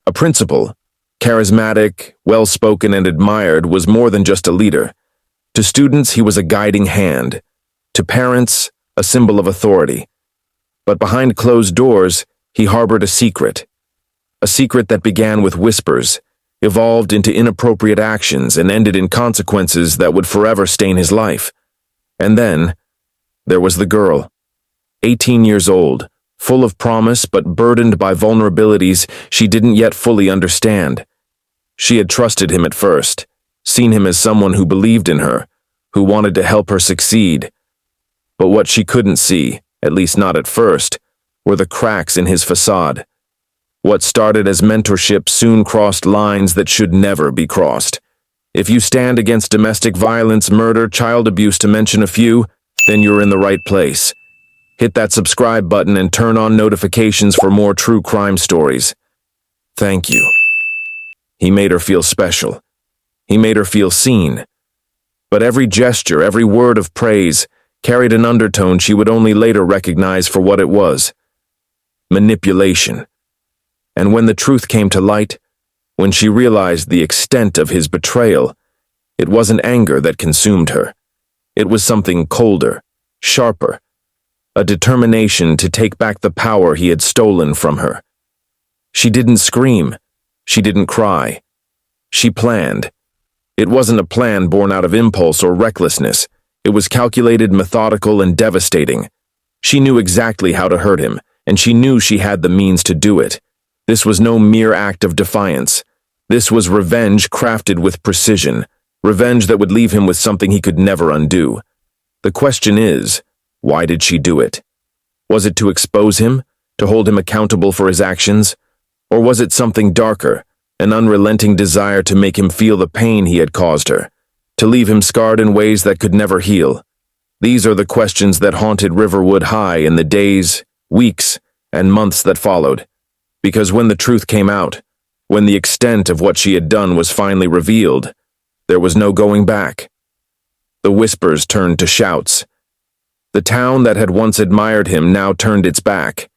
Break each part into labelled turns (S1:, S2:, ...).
S1: A principal, charismatic, well-spoken, and admired, was more than just a leader. To students, he was a guiding hand. To parents, a symbol of authority. But behind closed doors, he harbored a secret that began with whispers, evolved into inappropriate actions, and ended in consequences that would forever stain his life. And then, there was the girl, 18 years old, full of promise but burdened by vulnerabilities she didn't yet fully understand. She had trusted him at first, seen him as someone who believed in her, who wanted to help her succeed. But what she couldn't see, at least not at first, were the cracks in his facade. What started as mentorship soon crossed lines that should never be crossed. If you stand against domestic violence, murder, child abuse, to mention a few, then you're in the right place. Hit that subscribe button and turn on notifications for more true crime stories. Thank you. He made her feel special. He made her feel seen. But every gesture, every word of praise, carried an undertone she would only later recognize for what it was: manipulation. And when the truth came to light, when she realized the extent of his betrayal, it wasn't anger that consumed her. It was something colder, sharper, a determination to take back the power he had stolen from her. She didn't scream. She didn't cry. She planned. It wasn't a plan born out of impulse or recklessness. It was calculated, methodical, and devastating. She knew exactly how to hurt him, and she knew she had the means to do it. This was no mere act of defiance. This was revenge crafted with precision, revenge that would leave him with something he could never undo. The question is, why did she do it? Was it to expose him, to hold him accountable for his actions? Or was it something darker, an unrelenting desire to make him feel the pain he had caused her, to leave him scarred in ways that could never heal? These are the questions that haunted Riverwood High in the days, weeks, and months that followed. Because when the truth came out, when the extent of what she had done was finally revealed, there was no going back. The whispers turned to shouts. The town that had once admired him now turned its back.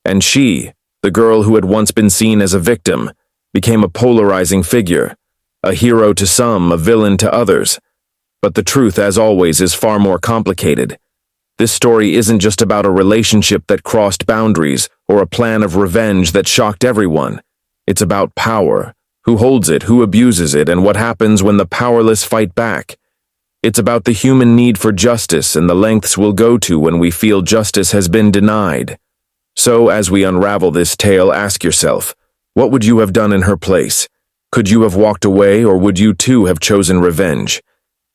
S1: And she, the girl who had once been seen as a victim, became a polarizing figure, a hero to some, a villain to others. But the truth, as always, is far more complicated. This story isn't just about a relationship that crossed boundaries or a plan of revenge that shocked everyone. It's about power, who holds it, who abuses it, and what happens when the powerless fight back. It's about the human need for justice and the lengths we'll go to when we feel justice has been denied. So, as we unravel this tale, ask yourself, what would you have done in her place? Could you have walked away, or would you too have chosen revenge?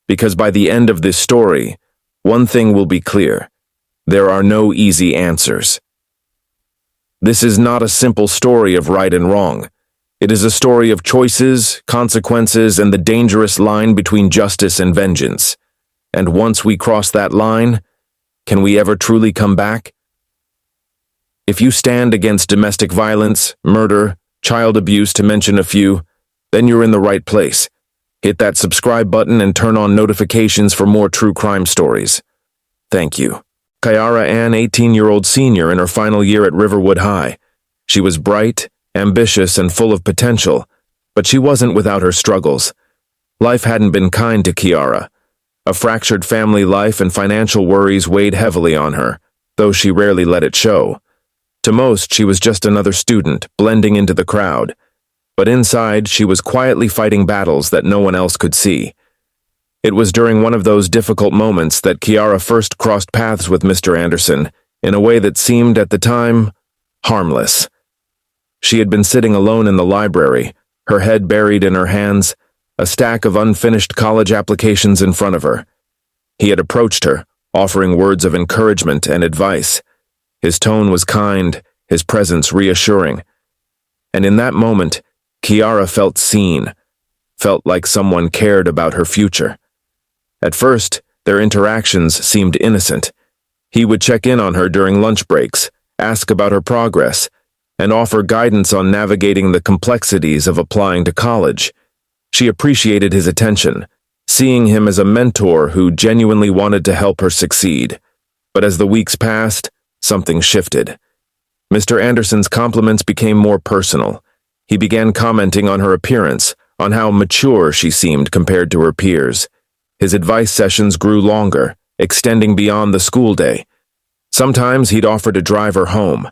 S1: Because by the end of this story, one thing will be clear: there are no easy answers. This is not a simple story of right and wrong. It is a story of choices, consequences, and the dangerous line between justice and vengeance. And once we cross that line, can we ever truly come back? If you stand against domestic violence, murder, child abuse, to mention a few, then you're in the right place. Hit that subscribe button and turn on notifications for more true crime stories. Thank you. Kiara Ann, 18-year-old senior in her final year at Riverwood High. She was bright, ambitious, and full of potential, but she wasn't without her struggles. Life hadn't been kind to Kiara. A fractured family life and financial worries weighed heavily on her, though she rarely let it show. To most, she was just another student, blending into the crowd. But inside, she was quietly fighting battles that no one else could see. It was during one of those difficult moments that Kiara first crossed paths with Mr. Anderson, in a way that seemed, at the time, harmless. She had been sitting alone in the library, her head buried in her hands, a stack of unfinished college applications in front of her. He had approached her, offering words of encouragement and advice. His tone was kind, his presence reassuring. And in that moment, Kiara felt seen, felt like someone cared about her future. At first, their interactions seemed innocent. He would check in on her during lunch breaks, ask about her progress, and offer guidance on navigating the complexities of applying to college. She appreciated his attention, seeing him as a mentor who genuinely wanted to help her succeed. But as the weeks passed, something shifted. Mr. Anderson's compliments became more personal. He began commenting on her appearance, on how mature she seemed compared to her peers. His advice sessions grew longer, extending beyond the school day. Sometimes he'd offer to drive her home,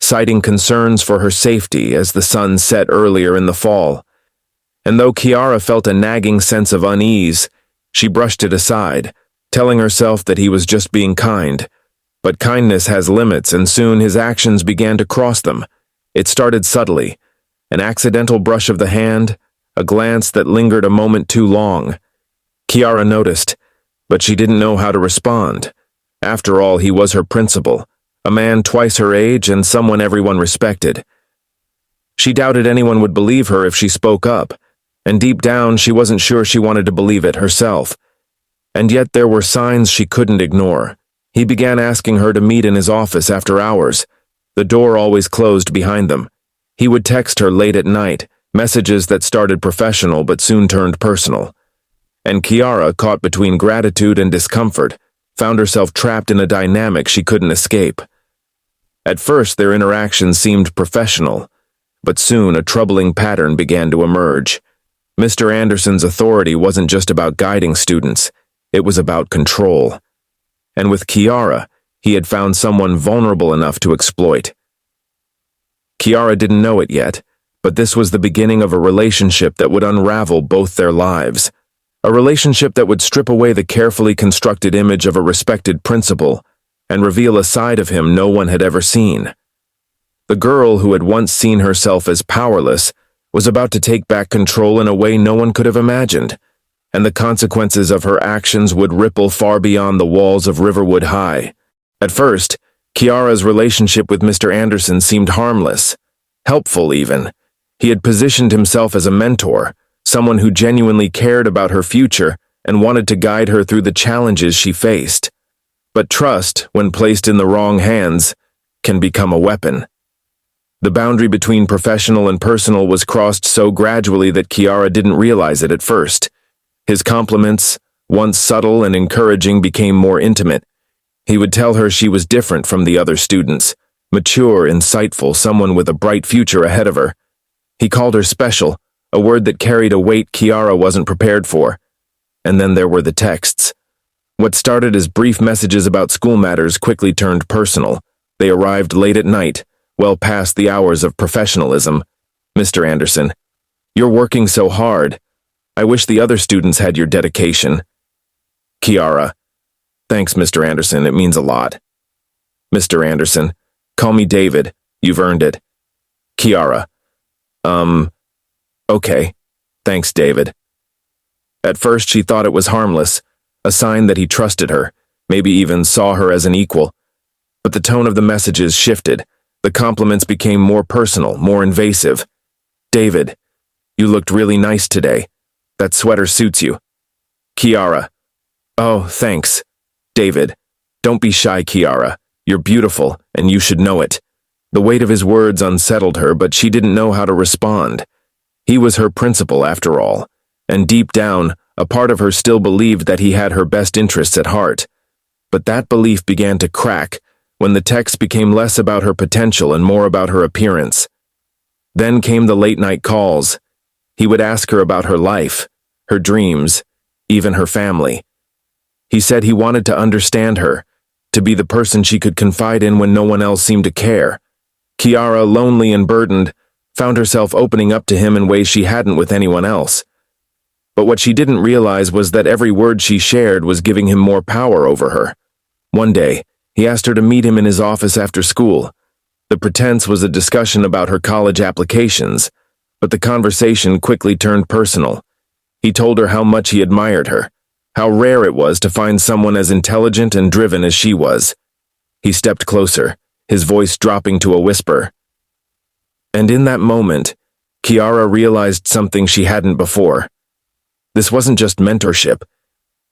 S1: citing concerns for her safety as the sun set earlier in the fall. And though Kiara felt a nagging sense of unease, she brushed it aside, telling herself that he was just being kind. But kindness has limits, and soon his actions began to cross them. It started subtly, an accidental brush of the hand, a glance that lingered a moment too long. Kiara noticed, but she didn't know how to respond. After all, he was her principal, a man twice her age and someone everyone respected. She doubted anyone would believe her if she spoke up, and deep down she wasn't sure she wanted to believe it herself. And yet there were signs she couldn't ignore. He began asking her to meet in his office after hours. The door always closed behind them. He would text her late at night, messages that started professional but soon turned personal. And Kiara, caught between gratitude and discomfort, found herself trapped in a dynamic she couldn't escape. At first, their interactions seemed professional, but soon a troubling pattern began to emerge. Mr. Anderson's authority wasn't just about guiding students, it was about control. And with Kiara, he had found someone vulnerable enough to exploit. Kiara didn't know it yet, but this was the beginning of a relationship that would unravel both their lives. A relationship that would strip away the carefully constructed image of a respected principal and reveal a side of him no one had ever seen. The girl who had once seen herself as powerless was about to take back control in a way no one could have imagined, and the consequences of her actions would ripple far beyond the walls of Riverwood High. At first, Kiara's relationship with Mr. Anderson seemed harmless, helpful even. He had positioned himself as a mentor, someone who genuinely cared about her future and wanted to guide her through the challenges she faced. But trust, when placed in the wrong hands, can become a weapon. The boundary between professional and personal was crossed so gradually that Kiara didn't realize it at first. His compliments, once subtle and encouraging, became more intimate. He would tell her she was different from the other students, mature, insightful, someone with a bright future ahead of her. He called her special, a word that carried a weight Kiara wasn't prepared for. And then there were the texts. What started as brief messages about school matters quickly turned personal. They arrived late at night, well past the hours of professionalism. Mr. Anderson, you're working so hard. I wish the other students had your dedication. Kiara, thanks, Mr. Anderson, it means a lot. Mr. Anderson, call me David, you've earned it. Kiara, okay, thanks, David. At first she thought it was harmless, a sign that he trusted her, maybe even saw her as an equal. But the tone of the messages shifted. The compliments became more personal, more invasive. David, you looked really nice today. That sweater suits you. Kiara, oh, thanks. David, don't be shy, Kiara. You're beautiful, and you should know it. The weight of his words unsettled her, but she didn't know how to respond. He was her principal, after all, and deep down, a part of her still believed that he had her best interests at heart. But that belief began to crack when the text became less about her potential and more about her appearance. Then came the late-night calls. He would ask her about her life, her dreams, even her family. He said he wanted to understand her, to be the person she could confide in when no one else seemed to care. Kiara, lonely and burdened, found herself opening up to him in ways she hadn't with anyone else. But what she didn't realize was that every word she shared was giving him more power over her. One day, he asked her to meet him in his office after school. The pretense was a discussion about her college applications, but the conversation quickly turned personal. He told her how much he admired her, how rare it was to find someone as intelligent and driven as she was. He stepped closer, his voice dropping to a whisper. And in that moment, Kiara realized something she hadn't before. This wasn't just mentorship.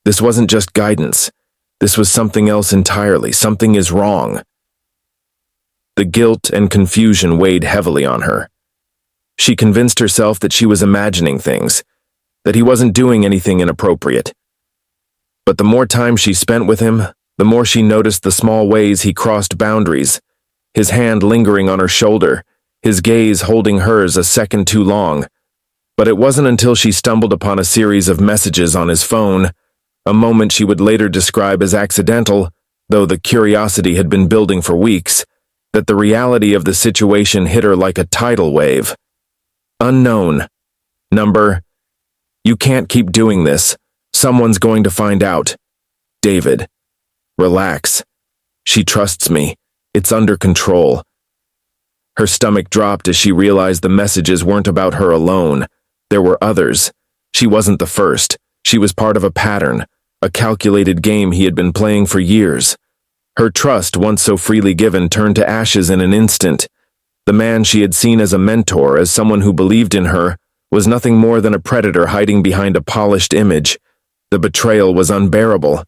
S1: This wasn't just guidance. This was something else entirely. Something is wrong. The guilt and confusion weighed heavily on her. She convinced herself that she was imagining things, that he wasn't doing anything inappropriate. But the more time she spent with him, the more she noticed the small ways he crossed boundaries, his hand lingering on her shoulder, his gaze holding hers a second too long. But it wasn't until she stumbled upon a series of messages on his phone, a moment she would later describe as accidental, though the curiosity had been building for weeks, that the reality of the situation hit her like a tidal wave. Unknown. Number. You can't keep doing this. Someone's going to find out. David. Relax. She trusts me. It's under control. Her stomach dropped as she realized the messages weren't about her alone. There were others. She wasn't the first. She was part of a pattern, a calculated game he had been playing for years. Her trust, once so freely given, turned to ashes in an instant. The man she had seen as a mentor, as someone who believed in her, was nothing more than a predator hiding behind a polished image. The betrayal was unbearable.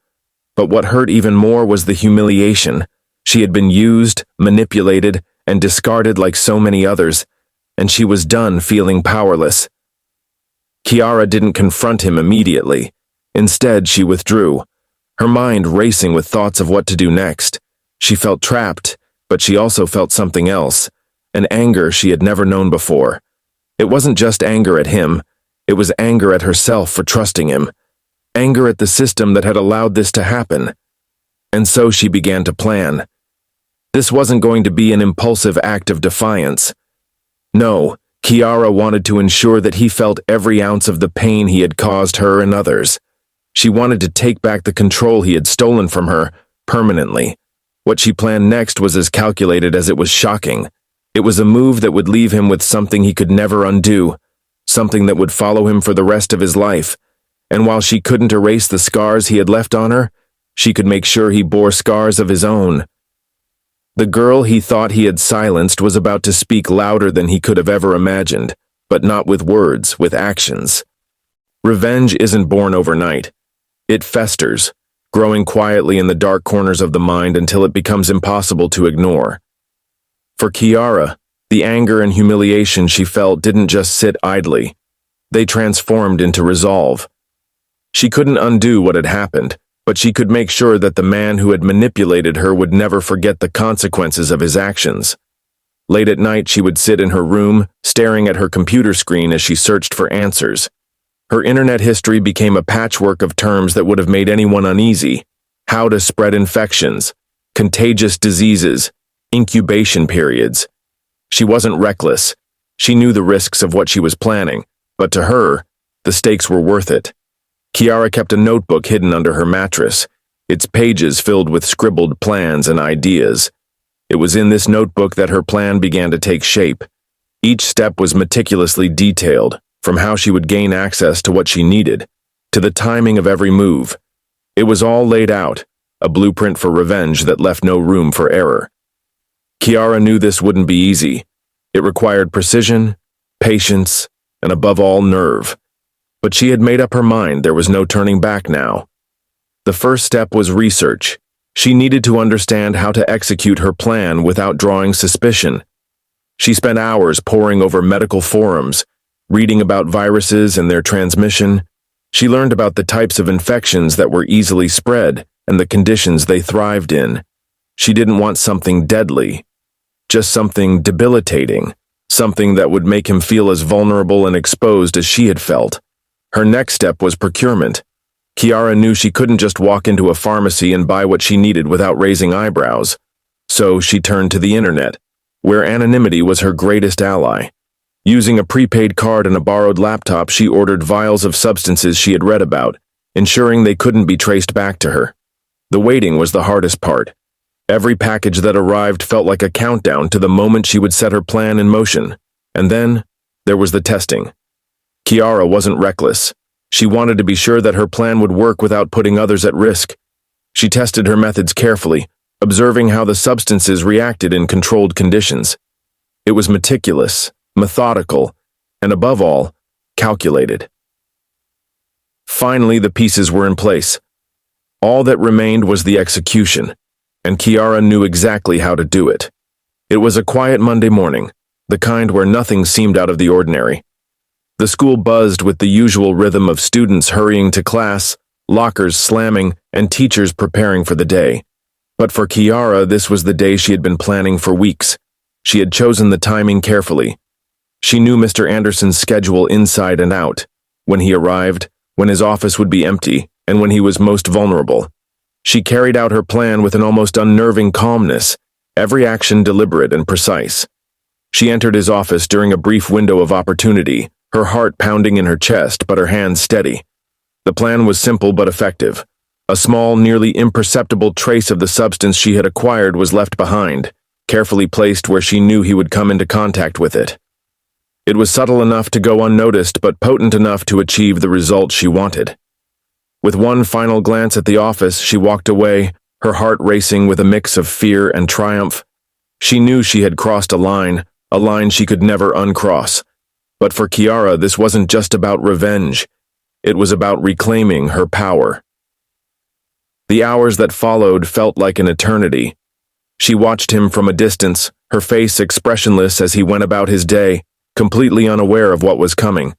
S1: But what hurt even more was the humiliation. She had been used, manipulated, and discarded like so many others, and she was done feeling powerless. Kiara didn't confront him immediately. Instead, she withdrew, her mind racing with thoughts of what to do next. She felt trapped, but she also felt something else, an anger she had never known before. It wasn't just anger at him, it was anger at herself for trusting him, anger at the system that had allowed this to happen. And so she began to plan. This wasn't going to be an impulsive act of defiance. No, Kiara wanted to ensure that he felt every ounce of the pain he had caused her and others. She wanted to take back the control he had stolen from her, permanently. What she planned next was as calculated as it was shocking. It was a move that would leave him with something he could never undo, something that would follow him for the rest of his life. And while she couldn't erase the scars he had left on her, she could make sure he bore scars of his own. The girl he thought he had silenced was about to speak louder than he could have ever imagined, but not with words, with actions. Revenge isn't born overnight. It festers, growing quietly in the dark corners of the mind until it becomes impossible to ignore. For Kiara, the anger and humiliation she felt didn't just sit idly. They transformed into resolve. She couldn't undo what had happened, but she could make sure that the man who had manipulated her would never forget the consequences of his actions. Late at night, she would sit in her room, staring at her computer screen as she searched for answers. Her internet history became a patchwork of terms that would have made anyone uneasy. How to spread infections, contagious diseases, incubation periods. She wasn't reckless. She knew the risks of what she was planning, but to her, the stakes were worth it. Kiara kept a notebook hidden under her mattress, its pages filled with scribbled plans and ideas. It was in this notebook that her plan began to take shape. Each step was meticulously detailed, from how she would gain access to what she needed, to the timing of every move. It was all laid out, a blueprint for revenge that left no room for error. Kiara knew this wouldn't be easy. It required precision, patience, and above all, nerve. But she had made up her mind. There was no turning back now. The first step was research. She needed to understand how to execute her plan without drawing suspicion. She spent hours poring over medical forums, reading about viruses and their transmission. She learned about the types of infections that were easily spread and the conditions they thrived in. She didn't want something deadly, just something debilitating, something that would make him feel as vulnerable and exposed as she had felt. Her next step was procurement. Kiara knew she couldn't just walk into a pharmacy and buy what she needed without raising eyebrows. So she turned to the internet, where anonymity was her greatest ally. Using a prepaid card and a borrowed laptop, she ordered vials of substances she had read about, ensuring they couldn't be traced back to her. The waiting was the hardest part. Every package that arrived felt like a countdown to the moment she would set her plan in motion. And then, there was the testing. Kiara wasn't reckless. She wanted to be sure that her plan would work without putting others at risk. She tested her methods carefully, observing how the substances reacted in controlled conditions. It was meticulous, methodical, and above all, calculated. Finally, the pieces were in place. All that remained was the execution, and Kiara knew exactly how to do it. It was a quiet Monday morning, the kind where nothing seemed out of the ordinary. The school buzzed with the usual rhythm of students hurrying to class, lockers slamming, and teachers preparing for the day. But for Kiara, this was the day she had been planning for weeks. She had chosen the timing carefully. She knew Mr. Anderson's schedule inside and out, when he arrived, when his office would be empty, and when he was most vulnerable. She carried out her plan with an almost unnerving calmness, every action deliberate and precise. She entered his office during a brief window of opportunity, her heart pounding in her chest but her hands steady. The plan was simple but effective. A small, nearly imperceptible trace of the substance she had acquired was left behind, carefully placed where she knew he would come into contact with it. It was subtle enough to go unnoticed but potent enough to achieve the result she wanted. With one final glance at the office, she walked away, her heart racing with a mix of fear and triumph. She knew she had crossed a line she could never uncross. But for Kiara, this wasn't just about revenge. It was about reclaiming her power. The hours that followed felt like an eternity. She watched him from a distance, her face expressionless as he went about his day, completely unaware of what was coming.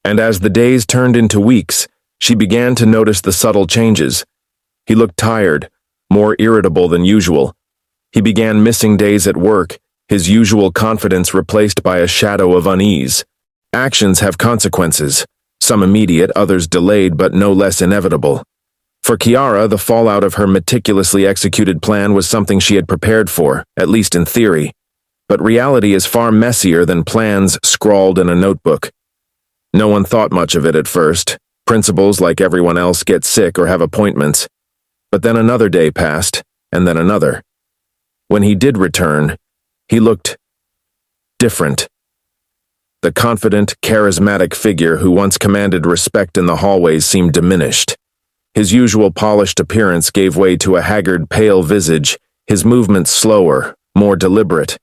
S1: And as the days turned into weeks, she began to notice the subtle changes. He looked tired, more irritable than usual. He began missing days at work, his usual confidence replaced by a shadow of unease. Actions have consequences, some immediate, others delayed but no less inevitable. For Kiara, the fallout of her meticulously executed plan was something she had prepared for, at least in theory. But reality is far messier than plans scrawled in a notebook. No one thought much of it at first. Principals, like everyone else, get sick or have appointments. But then another day passed, and then another. When he did return, he looked different. The confident, charismatic figure who once commanded respect in the hallways seemed diminished. His usual polished appearance gave way to a haggard, pale visage, his movements slower, more deliberate.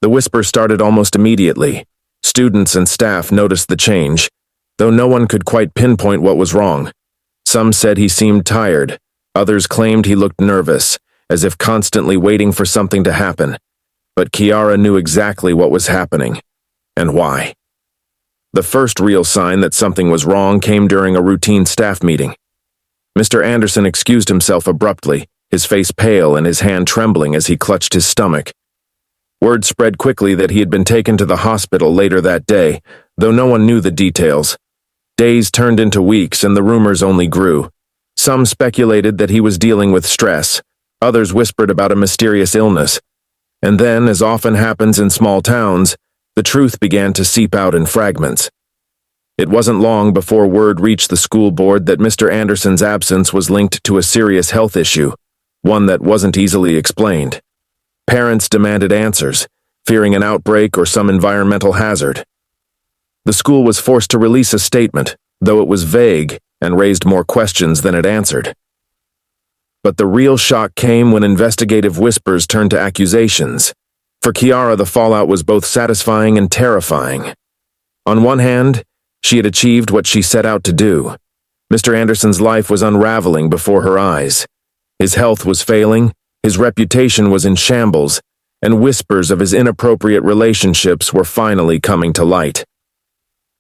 S1: The whisper started almost immediately. Students and staff noticed the change, though no one could quite pinpoint what was wrong. Some said he seemed tired. Others claimed he looked nervous, as if constantly waiting for something to happen. But Kiara knew exactly what was happening, and why. The first real sign that something was wrong came during a routine staff meeting. Mr. Anderson excused himself abruptly, his face pale and his hand trembling as he clutched his stomach. Word spread quickly that he had been taken to the hospital later that day, though no one knew the details. Days turned into weeks and the rumors only grew. Some speculated that he was dealing with stress, others whispered about a mysterious illness. And then, as often happens in small towns, the truth began to seep out in fragments. It wasn't long before word reached the school board that Mr. Anderson's absence was linked to a serious health issue, one that wasn't easily explained. Parents demanded answers, fearing an outbreak or some environmental hazard. The school was forced to release a statement, though it was vague and raised more questions than it answered. But the real shock came when investigative whispers turned to accusations. For Kiara, the fallout was both satisfying and terrifying. On one hand, she had achieved what she set out to do. Mr. Anderson's life was unraveling before her eyes. His health was failing, his reputation was in shambles, and whispers of his inappropriate relationships were finally coming to light.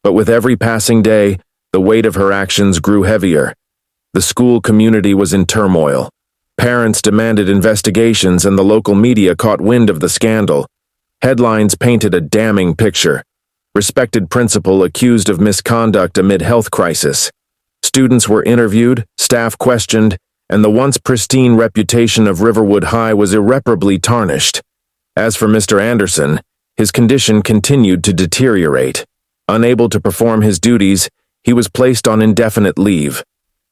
S1: But with every passing day, the weight of her actions grew heavier. The school community was in turmoil. Parents demanded investigations and the local media caught wind of the scandal. Headlines painted a damning picture. Respected principal accused of misconduct amid health crisis. Students were interviewed, staff questioned, and the once pristine reputation of Riverwood High was irreparably tarnished. As for Mr. Anderson, his condition continued to deteriorate. Unable to perform his duties, he was placed on indefinite leave.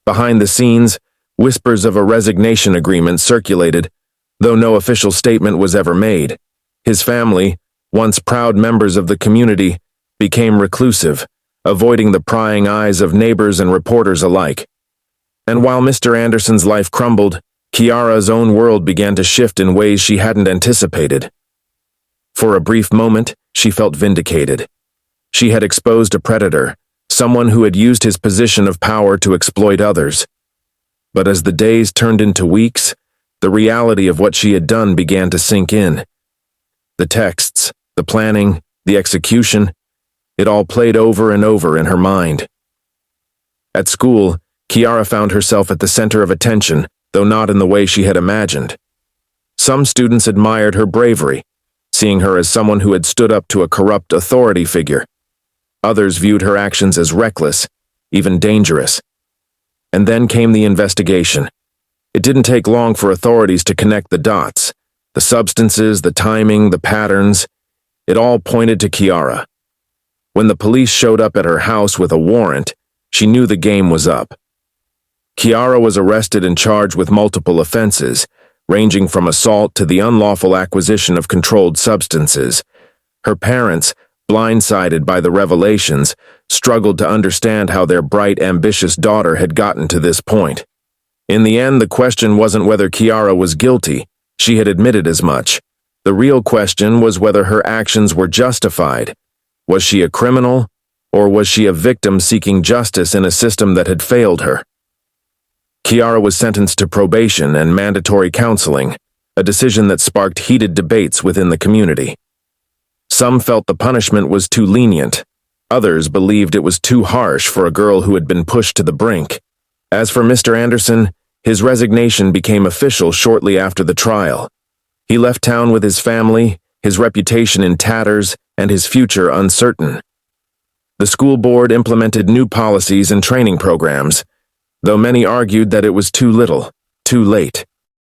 S1: Behind the scenes, whispers of a resignation agreement circulated, though no official statement was ever made. His family, once proud members of the community, became reclusive, avoiding the prying eyes of neighbors and reporters alike. And while Mr. Anderson's life crumbled, Kiara's own world began to shift in ways she hadn't anticipated. For a brief moment, she felt vindicated. She had exposed a predator, someone who had used his position of power to exploit others. But as the days turned into weeks, the reality of what she had done began to sink in. The texts, the planning, the execution, it all played over and over in her mind. At school, Kiara found herself at the center of attention, though not in the way she had imagined. Some students admired her bravery. seeing her as someone who had stood up to a corrupt authority figure. Others viewed her actions as reckless, even dangerous. And then came the investigation. It didn't take long for authorities to connect the dots. The substances, the timing, the patterns, it all pointed to Kiara. When the police showed up at her house with a warrant, she knew the game was up. Kiara was arrested and charged with multiple offenses, ranging from assault to the unlawful acquisition of controlled substances. Her parents, blindsided by the revelations, struggled to understand how their bright, ambitious daughter had gotten to this point. In the end, the question wasn't whether Kiara was guilty. She had admitted as much. The real question was whether her actions were justified. Was she a criminal, or was she a victim seeking justice in a system that had failed her? Kiara was sentenced to probation and mandatory counseling, a decision that sparked heated debates within the community. Some felt the punishment was too lenient. Others believed it was too harsh for a girl who had been pushed to the brink. As for Mr. Anderson, his resignation became official shortly after the trial. He left town with his family, his reputation in tatters, and his future uncertain. The school board implemented new policies and training programs, though many argued that it was too little, too late.